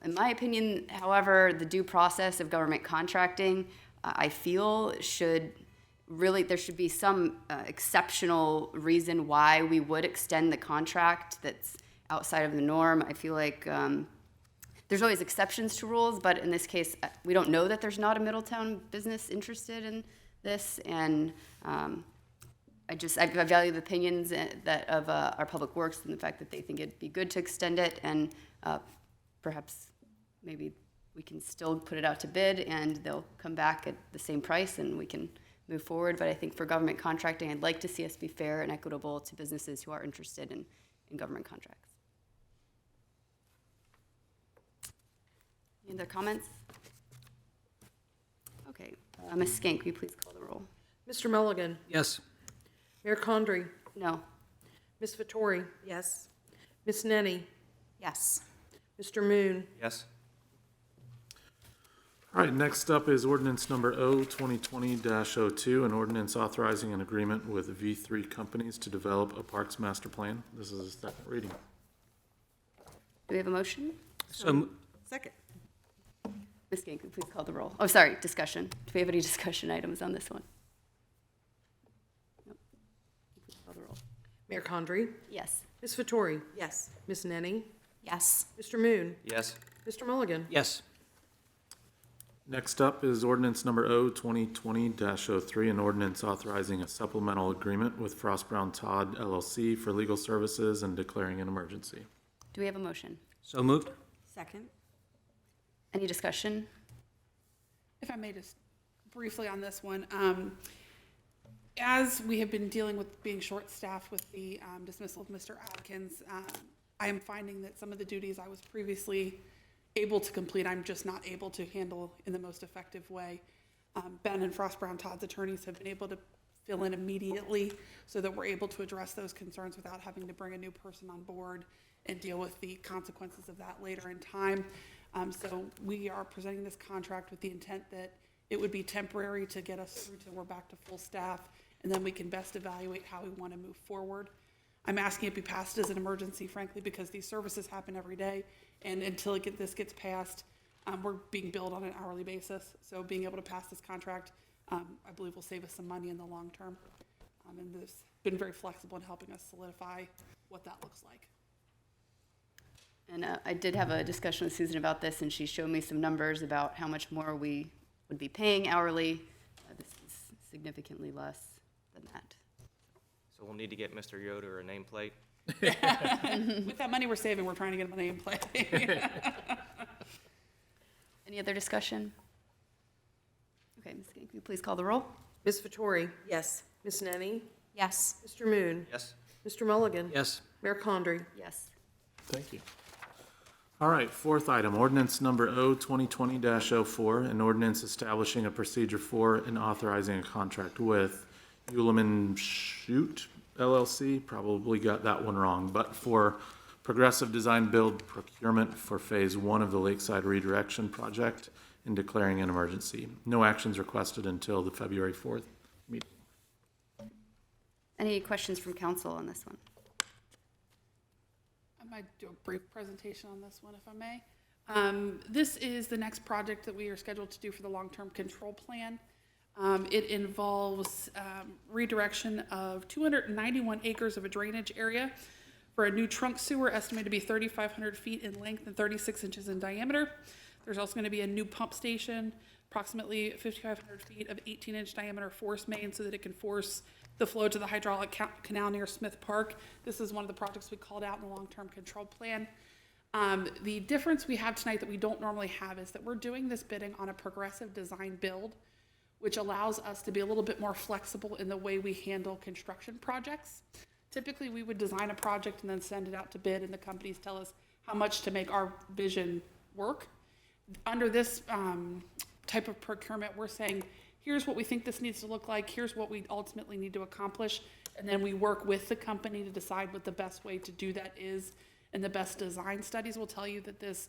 In my opinion, however, the due process of government contracting, I feel there should be some exceptional reason why we would extend the contract that's outside of the norm. I feel like there's always exceptions to rules, but in this case, we don't know that there's not a Middletown business interested in this, and I value the opinions of our Public Works and the fact that they think it'd be good to extend it, and perhaps maybe we can still put it out to bid and they'll come back at the same price and we can move forward. But I think for government contracting, I'd like to see us be fair and equitable to businesses who are interested in government contracts. Any other comments? Okay, Ms. Skank, will you please call the roll? Mr. Mulligan? Yes. Mayor Condrey? No. Ms. Vettori? Yes. Ms. Nenny? Yes. Mr. Moon? Yes? All right, next up is ordinance number O-2020-02, an ordinance authorizing an agreement with V3 companies to develop a parks master plan. This is a second reading. we have a motion? So, Second. Ms. Ganku, please call the roll. Oh, sorry, discussion. Do we have any discussion items on this one? Nope. Please call the roll. Mayor Condrey? Yes. Ms. Vettori? Yes. Ms. Nenny? Yes. Mr. Moon? Yes. Mr. Mulligan? yes. Next up is ordinance number O 2020-03, an ordinance authorizing a supplemental agreement with Frost Brown Todd LLC for legal services and declaring an emergency. Do we have a motion? So moved? Second? Any discussion? If I may just briefly on this one, as we have been dealing with being short-staffed with the dismissal of Mr. Adkins, I am finding that some of the duties I was previously able to complete, I'm just not able to handle in the most effective way. Ben and Frost Brown Todd's attorneys have been able to fill in immediately so that we're able to address those concerns without having to bring a new person on board and deal with the consequences of that later in time. So we are presenting this contract with the intent that it would be temporary to get us through till we're back to full staff, and then we can best evaluate how we want to move forward. I'm asking it be passed as an emergency, frankly, because these services happen every day, and until this gets passed, we're being billed on an hourly basis. So being able to pass this contract, I believe will save us some money in the long term. And this has been very flexible in helping us solidify what that looks like. And I did have a discussion with Susan about this, and she showed me some numbers about how much more we would be paying hourly. This is significantly less than that. So we'll need to get Mr. Yoder a nameplate. With that money we're saving, we're trying to get them a nameplate. Any other discussion? Okay, Ms. Gank, will you please call the roll? Ms. Vettori? Yes. Ms. Nenny? Yes. Mr. Moon? Yes. Mr. Mulligan? Yes. Mayor Condrey? Yes. Thank you. All right, fourth item, ordinance number O 2020-04, an ordinance establishing a procedure for and authorizing a contract with Uleman Shoot LLC, probably got that one wrong, but for progressive design build procurement for phase 1 of the Lakeside Redirection Project and declaring an emergency. No actions requested until the February 4th meeting. Any questions from council on this one? I might do a brief presentation on this one, if I may. This is the next project that we are scheduled to do for the long-term control plan. It involves redirection of 291 acres of a drainage area for a new trunk sewer estimated to be 3,500 feet in length and 36 inches in diameter. There's also going to be a new pump station, approximately 5,500 feet of 18-inch diameter force main so that it can force the flow to the hydraulic canal near Smith Park. This is one of the projects we called out in the long-term control plan. The difference we have tonight that we don't normally have is that we're doing this bidding on a progressive design build, which allows us to be a little bit more flexible in the way we handle construction projects. Typically, we would design a project and then send it out to bid, and the companies tell us how much to make our vision work. Under this type of procurement, we're saying, here's what we think this needs to look like, here's what we ultimately need to accomplish, and then we work with the company to decide what the best way to do that is. And the best design studies will tell you that this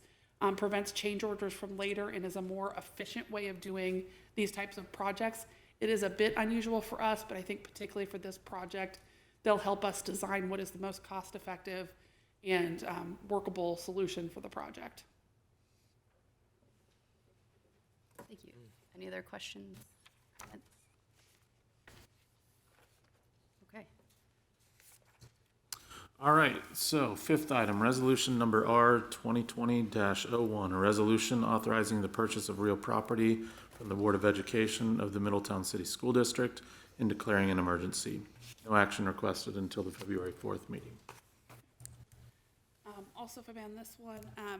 prevents change orders from later and is a more efficient way of doing these types of projects. It is a bit unusual for us, but I think particularly for this project, they'll help us design what is the most cost-effective and workable solution for the project. Thank you. Any other questions? Okay. All right, so fifth item, resolution number R 2020-01, a resolution authorizing the purchase of real property from the Board of Education of the Middletown City School District and declaring an emergency. No action requested until the February 4th meeting. Also, if I'm on this one,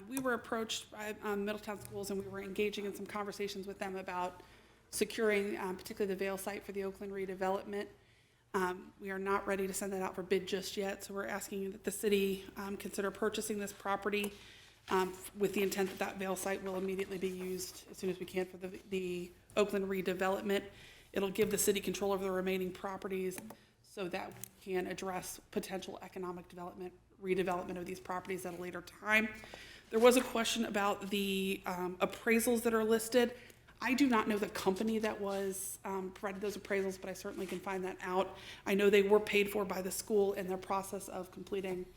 we were approached by Middletown Schools, and we were engaging in some conversations with them about securing particularly the Vail site for the Oakland redevelopment. We are not ready to send that out for bid just yet, so we're asking that the city consider purchasing this property with the intent that that Vail site will immediately be used as soon as we can for the Oakland redevelopment. It'll give the city control over the remaining properties so that we can address potential economic development, redevelopment of these properties at a later time. There was a question about the appraisals that are listed. I do not know the company that was provided those appraisals, but I certainly can find that out. I know they were paid for by the school in their process of completing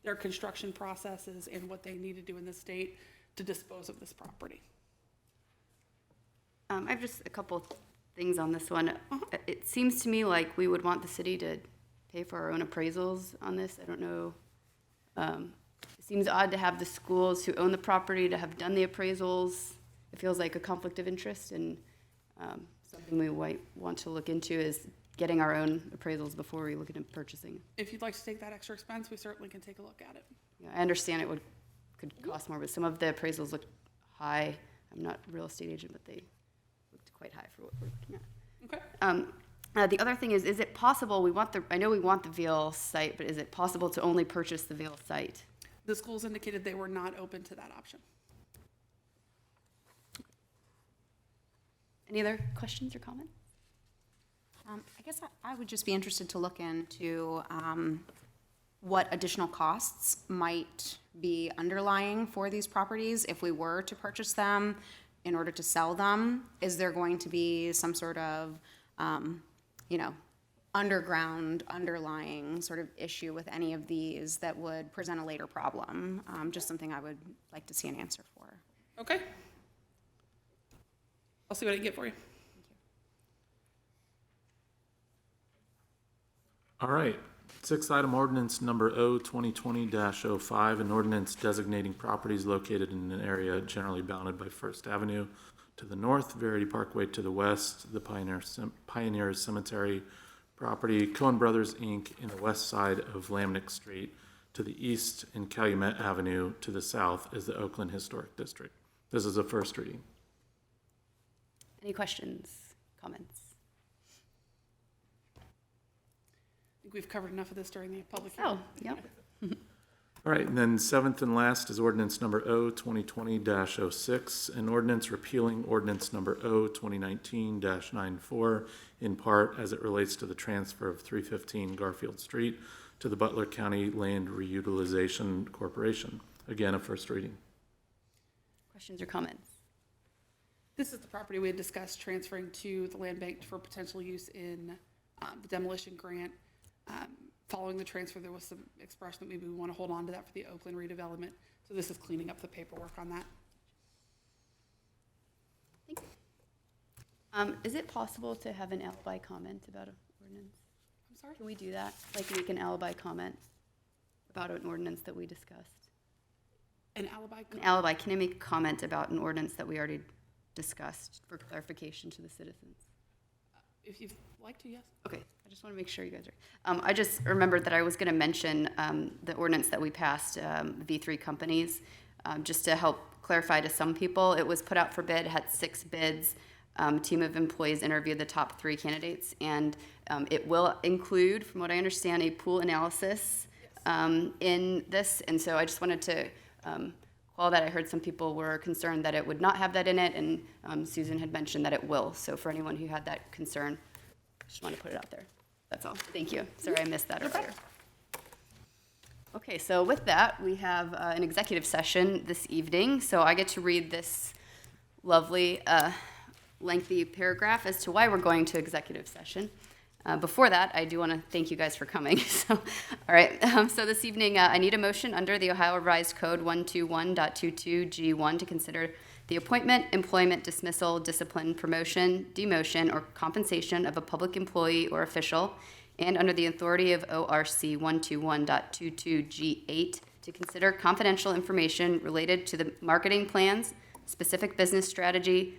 their construction processes and what they need to do in the state to dispose of this property. I have just a couple things on this one. It seems to me like we would want the city to pay for our own appraisals on this. I don't know. It seems odd to have the schools who own the property to have done the appraisals. It feels like a conflict of interest, and something we might want to look into is getting our own appraisals before we look into purchasing. If you'd like to take that extra expense, we certainly can take a look at it. Yeah, I understand it could cost more, but some of the appraisals look high. I'm not a real estate agent, but they looked quite high for what we're looking at. Okay. The other thing is it possible, I know we want the Vail site, but is it possible to only purchase the Vail site? The schools indicated they were not open to that option. Any other questions or comments? I guess I would just be interested to look into what additional costs might be underlying for these properties if we were to purchase them in order to sell them. Is there going to be some sort of, underground, underlying sort of issue with any of these that would present a later problem? Just something I would like to see an answer for. Okay. I'll see what I can get for you. All right. Sixth item, ordinance number O 2020-05, an ordinance designating properties located in an area generally bounded by First Avenue to the north, Verity Parkway to the west, the Pioneers Cemetery property, Cohen Brothers, Inc. in the west side of Lamnick Street to the east, and Calumet Avenue to the south is the Oakland Historic District. This is a first reading. Any questions, comments? I think we've covered enough of this during the public hearing. Oh, yep. All right, and then seventh and last is ordinance number O 2020-06, an ordinance repealing ordinance number O 2019-94 in part as it relates to the transfer of 315 Garfield Street to the Butler County Land Reutilization Corporation. Again, a first reading. Questions or comments? This is the property we had discussed transferring to the land bank for potential use in the demolition grant. Following the transfer, there was some expression that maybe we want to hold on to that for the Oakland redevelopment. So this is cleaning up the paperwork on that. Thank you. Is it possible to have an alibi comment about an ordinance? I'm sorry? Can we do that? Like make an alibi comment about an ordinance that we discussed? An alibi? An alibi, can I make a comment about an ordinance that we already discussed for clarification to the citizens? If you'd like to, yes. Okay, I just want to make sure you guys are. I just remembered that I was going to mention the ordinance that we passed, V3 companies, just to help clarify to some people. It was put out for bid, had 6 bids. A team of employees interviewed the top 3 candidates, and it will include, from what I understand, a pool analysis in this. And so I just wanted to call that. I heard some people were concerned that it would not have that in it, and Susan had mentioned that it will. So for anyone who had that concern, just want to put it out there. That's all. Thank you. Sorry I missed that earlier. Okay, so with that, we have an executive session this evening. So I get to read this lovely, lengthy paragraph as to why we're going to executive session. Before that, I do want to thank you guys for coming. So, all right. So this evening, I need a motion under the Ohio Revised Code 121.22G1 to consider the appointment, employment, dismissal, discipline, promotion, demotion, or compensation of a public employee or official, and under the authority of ORC 121.22G8 to consider confidential information related to the marketing plans, specific business strategy,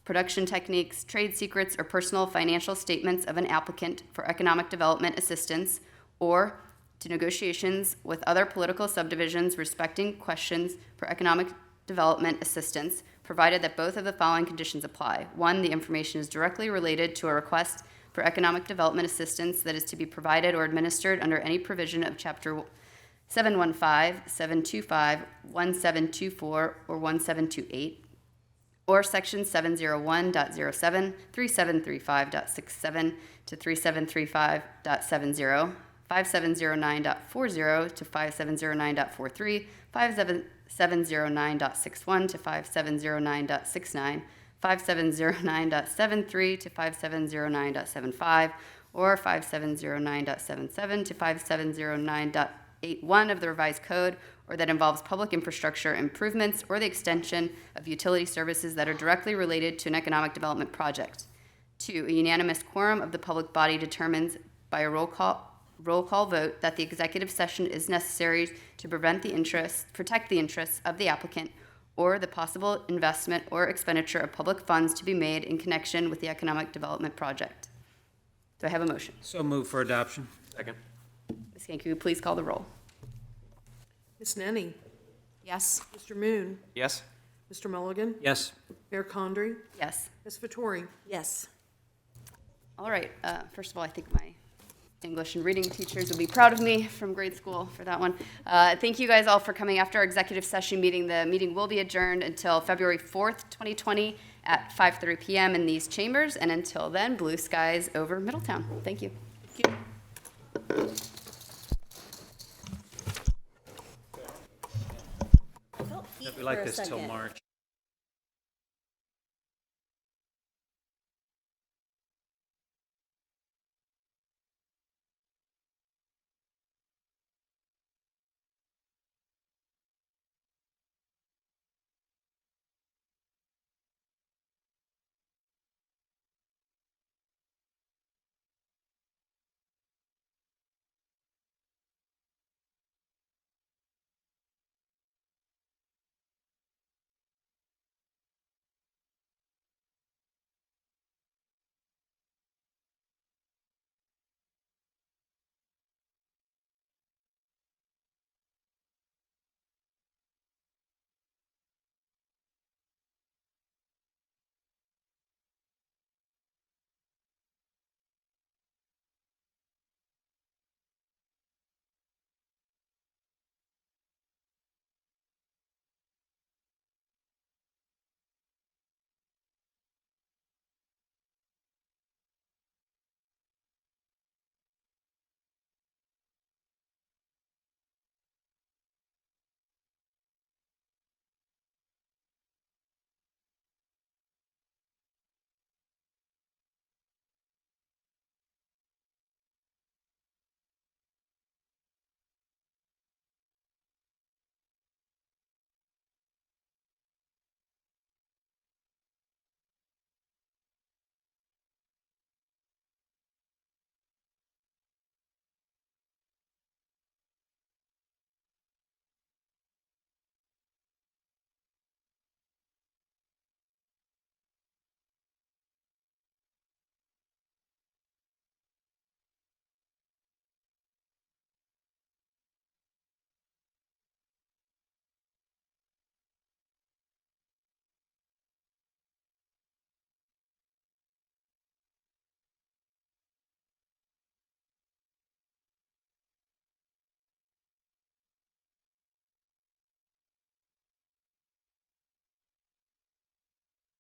production techniques, trade secrets, or personal financial statements of an applicant for economic development assistance, or to negotiations with other political subdivisions respecting questions for economic development assistance, provided that both of the following conditions apply. 1, the information is directly related to a request for economic development assistance that is to be provided or administered under any provision of Chapter 715, 725, 1724, or 1728, or Section 701.07, 3735.67 to 3735.70, 5709.40 to 5709.43, 5709.61 to 5709.69, 5709.73 to 5709.75, or 5709.77 to 5709.80 81 of the revised code, or that involves public infrastructure improvements or the extension of utility services that are directly related to an economic development project. 2, a unanimous quorum of the public body determines by a roll call vote that the executive session is necessary to protect the interests of the applicant or the possible investment or expenditure of public funds to be made in connection with the economic development project. Do I have a motion? So move for adoption. Second. Ms. Kank, will you please call the roll? Ms. Nenny? Yes. Mr. Moon? Yes? Mr. Mulligan? Yes. Mayor Condrey? Yes. Ms. Vettori? Yes. All right, first of all, I think my English and reading teachers would be proud of me from grade school for that one. Thank you guys all for coming after our executive session meeting. The meeting will be adjourned until February 4th, 2020 at 5:30 p.m. in these chambers, and until then, blue skies over Middletown. Thank you. We like this till March.